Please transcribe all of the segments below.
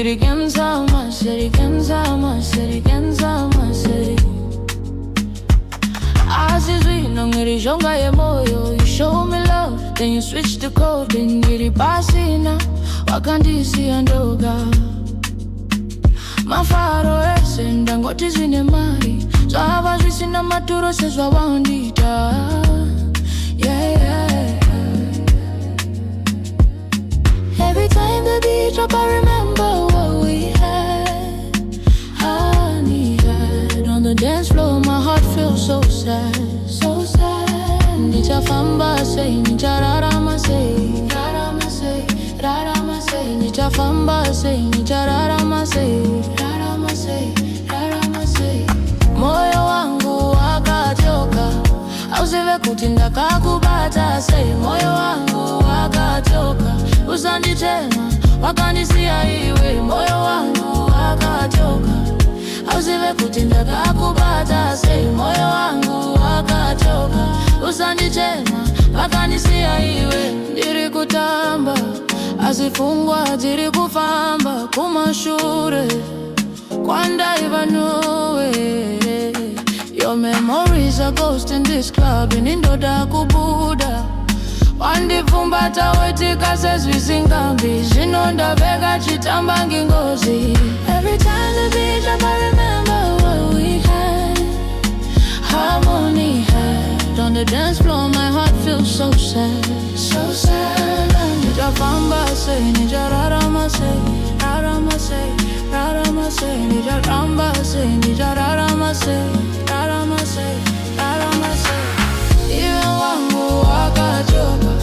Dirigenzama, serigenzama, serigenzama, seri Azizwi, nongerijonga ye moyo. You show me love, then you switch the code. Then diribasina, wakandisi andoga Mafaro ese, ndangoti zine mari Zava zwisina maturo sezwa wandita. Yeah, yeah. Every time the beat drop, I remember what we had. Honey had on the dance floor, my heart feels so sad, so sad. Nija famba say, nija rarama say, rarama say, rarama say. Nija famba say, nija rarama say, rarama say, rarama say. Moyo wangu wakatyoka, auzive kutinda kakubata say. Moyo wangu wakatyoka, usanditema wakandisia iwe. Moyo wangu wakatyoka, auzive kutinda kakubata say. Moyo wangu wakatyoka, usanditema wakandisia iwe. Ndiri kutamba azifungwa, ndiri kufamba kumashure kwanda ivanuwe. Your memories are ghost in this club inindoda kubuda. Wandifumbata wetika sezvisingambi, zvinonda vega chitamba ngingozi. Every time the beat drop, I remember what we had. Harmony had on the dance floor, my heart feels so sad, so sad. Nija famba say, nija rarama say, rarama say, rarama say. Nija famba say, nija rarama say, rarama say, rarama say. Iwe wangu wakatyoka,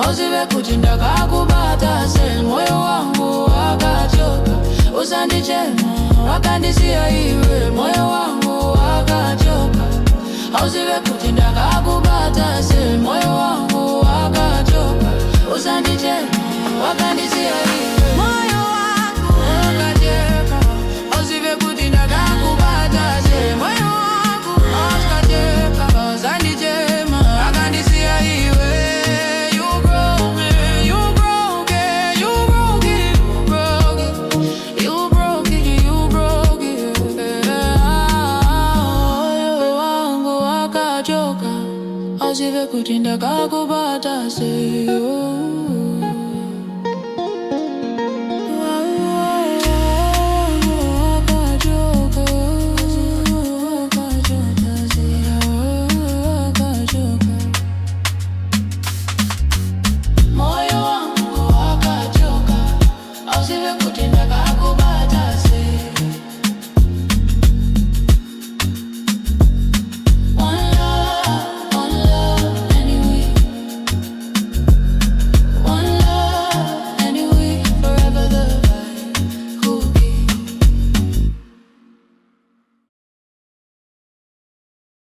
auzive kutinda kakubata say. Moyo wangu wakatyoka, usandichema wakandisia iwe. Moyo wangu wakatyoka, auzive kutinda kakubata say. Moyo wangu wakatyoka, usandichema wakandisia iwe. Moyo wangu wakatyoka, auzive kutinda kakubata say. Moyo wangu wakatyoka, usandichema wakandisia iwe. You broke it, you broke it, you broke it, you broke it, you broke it, you broke it. Moyo wangu wakatyoka, auzive kutinda kakubata say.